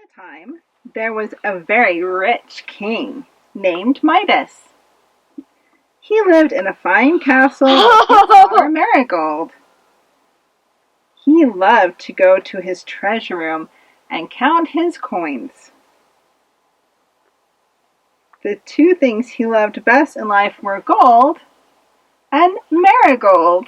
A time, there was a very rich king named Midas. He lived in a fine castle with his daughter Marigold. He loved to go to his treasure room and count his coins. The two things he loved best in life were gold and marigold.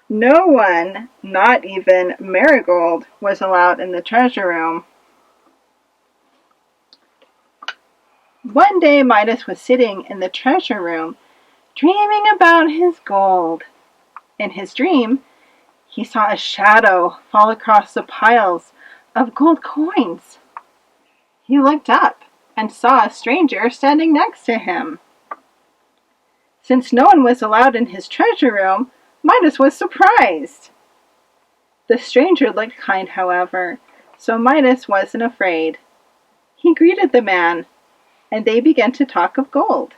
No one, not even Marigold, was allowed in the treasure room. One day Midas was sitting in the treasure room, dreaming about his gold. In his dream, he saw a shadow fall across the piles of gold coins. He looked up and saw a stranger standing next to him. Since no one was allowed in his treasure room, Midas was surprised. The stranger looked kind, however, so Midas wasn't afraid. He greeted the man, and they began to talk of gold.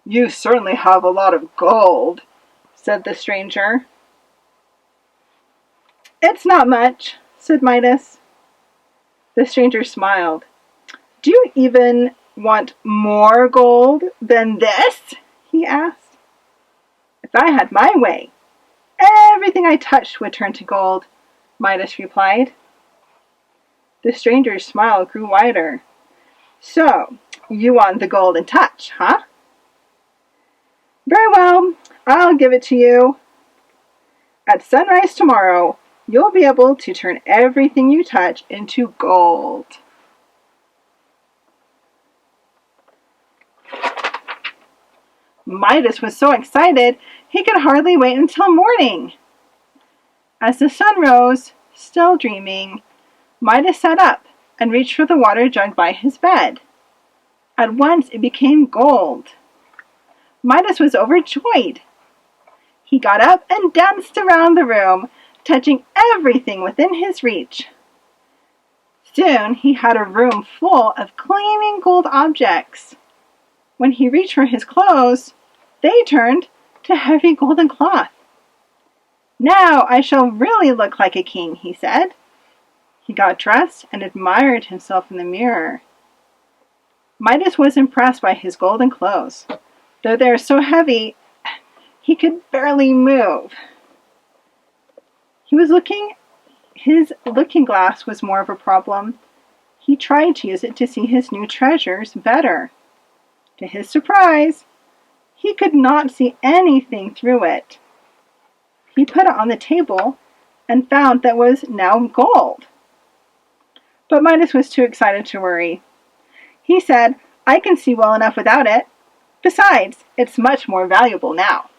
"You certainly have a lot of gold," said the stranger. "It's not much," said Midas. The stranger smiled. "Do you even want more gold than this?" he asked. "If I had my way, everything I touched would turn to gold," Midas replied. The stranger's smile grew wider. "So, you want the golden touch, huh? Very well, I'll give it to you. At sunrise tomorrow, you'll be able to turn everything you touch into gold." Midas was so excited he could hardly wait until morning. As the sun rose, still dreaming, Midas sat up and reached for the water jug by his bed. At once it became gold. Midas was overjoyed. He got up and danced around the room, touching everything within his reach. Soon he had a room full of gleaming gold objects. When he reached for his clothes, they turned to heavy golden cloth. "Now I shall really look like a king," he said. He got dressed and admired himself in the mirror. Midas was impressed by his golden clothes. Though they were so heavy, he could barely move. His looking glass was more of a problem. He tried to use it to see his new treasures better. To his surprise, he could not see anything through it. He put it on the table and found that it was now gold. But Midas was too excited to worry. He said, "I can see well enough without it. Besides, it's much more valuable now."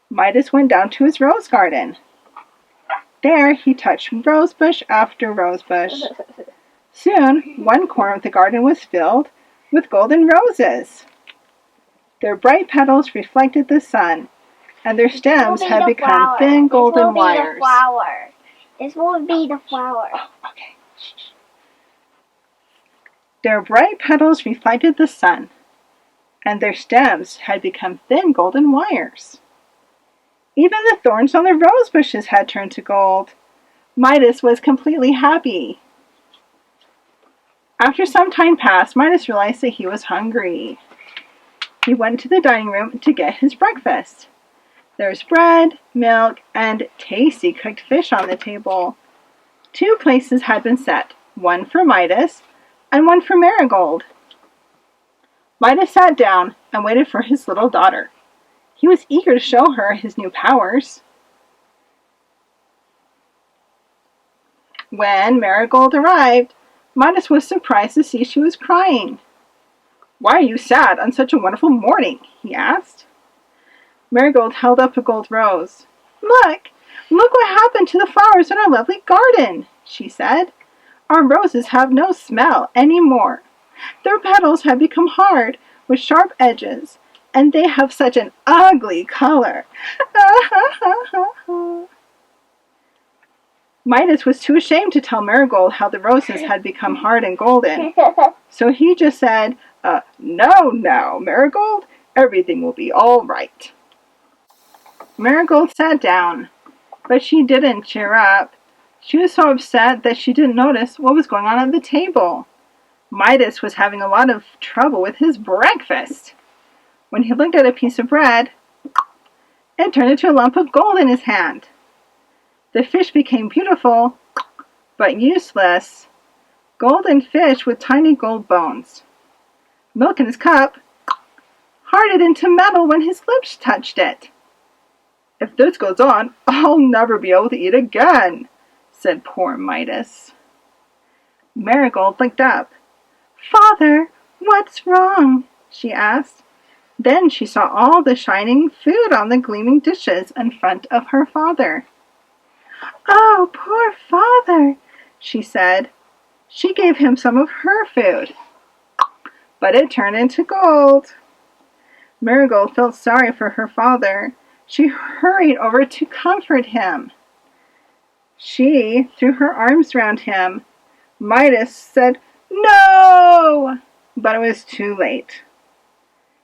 Midas went down to his rose garden. There he touched rosebush after rosebush. Soon, one corner of the garden was filled with golden roses. Their bright petals reflected the sun, and their stems had become thin golden wires. This will be the flower. Oh, okay. Their bright petals reflected the sun, and their stems had become thin golden wires. Even the thorns on the rose bushes had turned to gold. Midas was completely happy. After some time passed, Midas realized that he was hungry. He went to the dining room to get his breakfast. There was bread, milk, and tasty cooked fish on the table. 2 places had been set, one for Midas and one for Marigold. Midas sat down and waited for his little daughter. He was eager to show her his new powers. When Marigold arrived, Midas was surprised to see she was crying. "Why are you sad on such a wonderful morning?" he asked. Marigold held up a gold rose. Look what happened to the flowers in our lovely garden," she said. "Our roses have no smell anymore. Their petals have become hard with sharp edges, and they have such an ugly color." Midas was too ashamed to tell Marigold how the roses had become hard and golden. So he just said, No, Marigold, everything will be all right." Marigold sat down, but she didn't cheer up. She was so upset that she didn't notice what was going on at the table. Midas was having a lot of trouble with his breakfast. When he looked at a piece of bread, it turned into a lump of gold in his hand. The fish became beautiful, but useless. Golden fish with tiny gold bones. Milk in his cup hardened into metal when his lips touched it. "If this goes on, I'll never be able to eat again," said poor Midas. Marigold looked up. "Father, what's wrong?" she asked. Then she saw all the shining food on the gleaming dishes in front of her father. "Oh, poor father," she said. She gave him some of her food, but it turned into gold. Marigold felt sorry for her father. She hurried over to comfort him. She threw her arms around him. Midas said, "No!" But it was too late.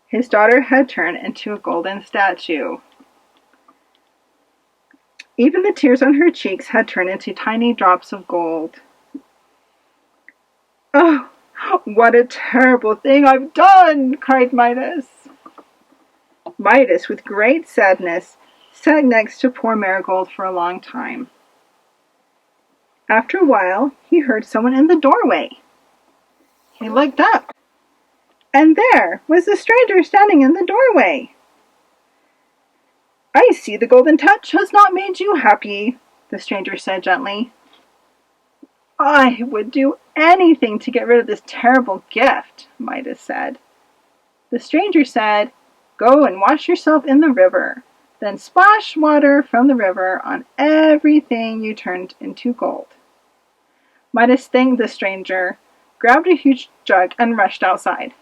His daughter had turned into a golden statue. Even the tears on her cheeks had turned into tiny drops of gold. "Oh, what a terrible thing I've done!" cried Midas. Midas, with great sadness, sat next to poor Marigold for a long time. After a while, he heard someone in the doorway. He looked up, and there was the stranger standing in the doorway. "I see the golden touch has not made you happy," the stranger said gently. "I would do anything to get rid of this terrible gift," Midas said. The stranger said, "Go and wash yourself in the river. Then splash water from the river on everything you turned into gold." Midas thanked the stranger, grabbed a huge jug, and rushed outside.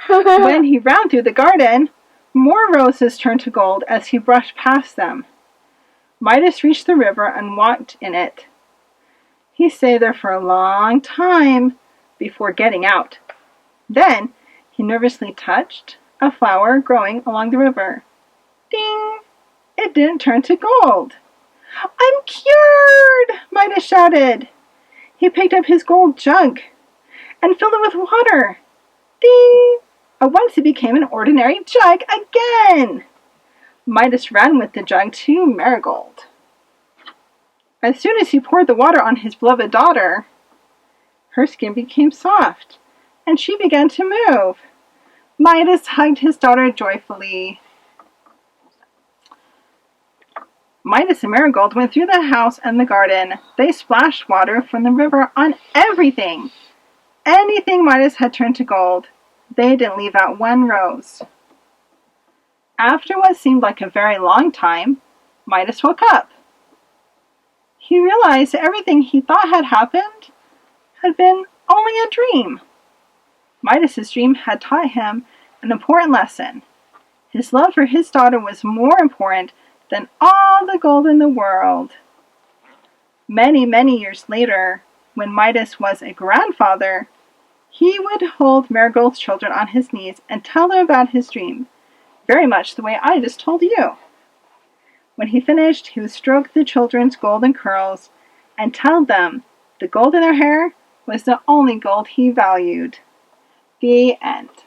When he ran through the garden, more roses turned to gold as he brushed past them. Midas reached the river and walked in it. He stayed there for a long time before getting out. Then he nervously touched a flower growing along the river. Ding! It didn't turn to gold. "I'm cured!" Midas shouted. He picked up his gold jug and filled it with water. Ding! At once it became an ordinary jug again. Midas ran with the jug to Marigold. As soon as he poured the water on his beloved daughter, her skin became soft, and she began to move. Midas hugged his daughter joyfully. Midas and Marigold went through the house and the garden. They splashed water from the river on everything. Anything Midas had turned to gold. They didn't leave out one rose. After what seemed like a very long time, Midas woke up. He realized that everything he thought had happened had been only a dream. Midas's dream had taught him an important lesson. His love for his daughter was more important than all the gold in the world. Many, many years later, when Midas was a grandfather, he would hold Marigold's children on his knees and tell them about his dream, very much the way I just told you. When he finished, he would stroke the children's golden curls and tell them the gold in their hair was the only gold he valued. The end.